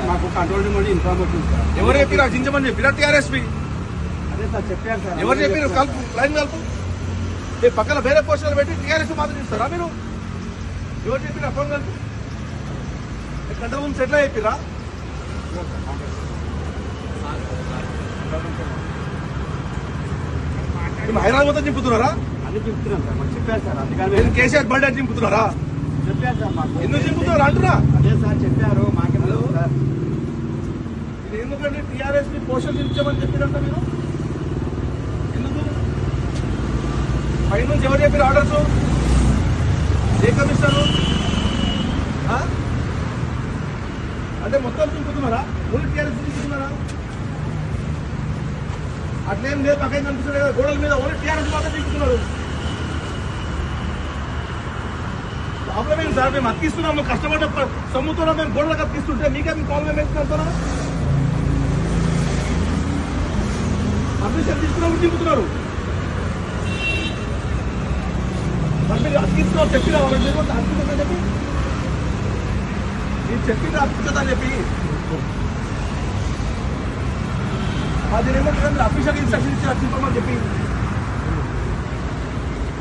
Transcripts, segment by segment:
మాకు control room inform అవుతుంది sir. ఎవరు చెప్పి చించమని చెప్పిరా టీఆర్ఎస్పీ? అదే సార్ చెప్పారు సార్. ఎవరు చెప్పారు? కలుపు, లైన్ కలుపు. పక్కన వేరే పోస్టులు పెట్టి టీఆర్ఎస్ మాత్రం ఇస్తారా మీరు? ఎవరు చెప్పిరా? ఫోన్ కలుపు. కంట్రోల్ రూమ్స్ ఎట్లా చెప్పిరా? హైదరాబాద్ మొత్తం చింపుతున్నారా? అన్ని చెప్తున్నాం సార్, మాకు చెప్పారు సార్. అందుకని కేసీఆర్ బర్త్డే చింపుతున్నారా? చెప్పారు సార్ మాకు. ఎందుకు చింపుతున్నారు అంటున్నా? అదే సార్ చెప్పారు మాకేమో సార్. ఇది ఎందుకంటే టీఆర్ఎస్ ని పోషన్ చించమని చెప్పినంత మీరు ఎందుకు? పై నుంచి ఎవరు చెప్పారు ఆర్డర్స్? ఏ కమిషనరు? అంటే మొత్తం చింపుతున్నారా? Only TRS చింపుతున్నారా? అట్లేం లేదు, పక్కన కనిపిస్తుంది కదా గోడల మీద ఓన్లీ టీఆర్ఎస్ మాత్రం చింపుతున్నారు. ప్రాబ్లం ఏంటి సార్? మేము అతికిస్తున్నాము, కష్టపడ్డ సొమ్ముతున్నాం, మేము గోడలకు అతికిస్తుంటే మీకే మీ ప్రాబ్లం ఏమవుతుందా? పర్మిషన్ తీసుకున్నప్పుడు చింపుతున్నారు. మరి మీరు అతికిస్తున్నావు చెప్పినా అతికిస్తుందని చెప్పి మీరు చెప్పింది అతికిస్తుందని చెప్పి అది ఏమంటారు? మీరు అఫీషియల్ ఇన్స్ట్రక్షన్ ఇచ్చి చింపమని చెప్పి.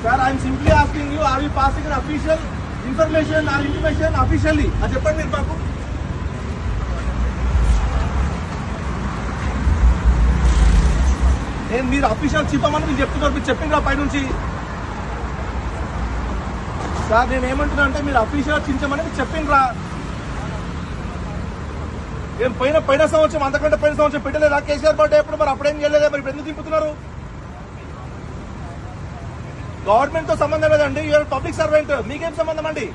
Sir I'm simply asking you, are you passing unofficial information or intimation officially? అది చెప్పండి మీరు మాకు. నేను మీరు అఫీషియల్ చింపమని మీరు చెప్తున్నారు, మీరు చెప్పిండ్రా పైనుంచి. సార్ నేను ఏమంటున్నా అంటే మీరు అఫీషియల్ చించమని మీరు చెప్పిండ్రా. ఏం పైన సంవత్సరం అంతకంటే పైన సంవత్సరం పెట్టలేదా కేసీఆర్ బర్త్డే ఎప్పుడు? మరి అప్పుడేం చేయలేదా? మరి ఇప్పుడు ఎందుకు దింపుతున్నారు? గవర్నమెంట్ తో సంబంధం లేదండి, యూఆర్ పబ్లిక్ సర్వెంట్, మీకేం సంబంధం అండి?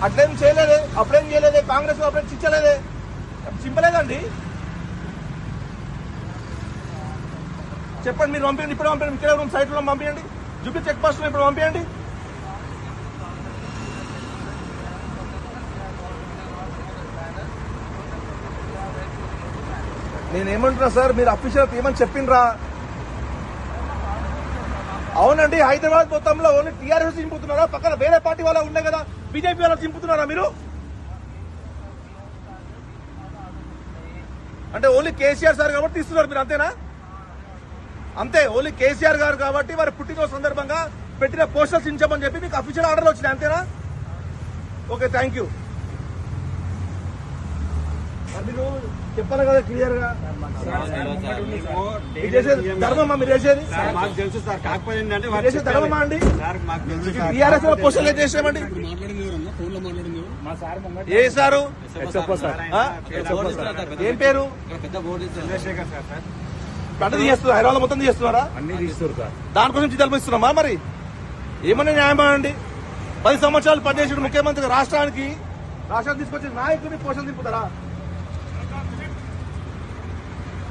అట్లేం చేయలేదే, అప్పుడేం చేయలేదే, కాంగ్రెస్ అప్పుడేం చించలేదే, చింపలేదండి. చెప్పండి మీరు పంపించండి, ఇప్పుడు పంపించండి, ఇక్కడ సైట్ లో పంపించండి, జూబ్లీ చెక్ పోస్ట్ లో ఇప్పుడు పంపించండి. నేనేమంటున్నా సార్, మీరు అఫీషియల్ ఏమని చెప్పిండ్రా? అవునండి, హైదరాబాద్ మొత్తంలో ఓన్లీ టీఆర్ఎస్ చింపుతున్నారా? పక్కన వేరే పార్టీ వాళ్ళ ఉన్నాయి కదా, బీజేపీ వాళ్ళ చింపుతున్నారా మీరు? అంటే ఓన్లీ కేసీఆర్ సార్ కాబట్టి తీస్తున్నారు మీరు, అంతేనా? అంతే, ఓన్లీ కేసీఆర్ గారు కాబట్టి వారి పుట్టినరోజు సందర్భంగా పెట్టిన పోస్టర్స్ చించమని చెప్పి మీకు అఫీషియల్ ఆర్డర్ వచ్చినాయి, అంతేనా? Okay, thank you. మీరు చెప్పాలి కదా క్లియర్ గా. ధర్మమ్మా మీరు చేసేది? మాకు తెలుసు సార్, కాకపోతే చేసే ధర్మమ్మా అండి? మాకు తెలుసు టీఆర్ఎస్ లో పోస్టర్లు చేసేమండి. ఏ సారు? ఏం పేరు? చంద్రశేఖర్ సార్. అన్ని చేస్తున్నారు, హైదరాబాద్ మొత్తం చేస్తున్నారా? అన్ని తీస్తారు సార్. దానికోసం జీతాలు ఇస్తున్నామా? మరి ఏమన్నా న్యాయమా అండి? 10 సంవత్సరాలు పనిచేసిన ముఖ్యమంత్రి రాష్ట్రానికి తీసుకొచ్చిన నాయకుడిని పోషణ దింపుతారా?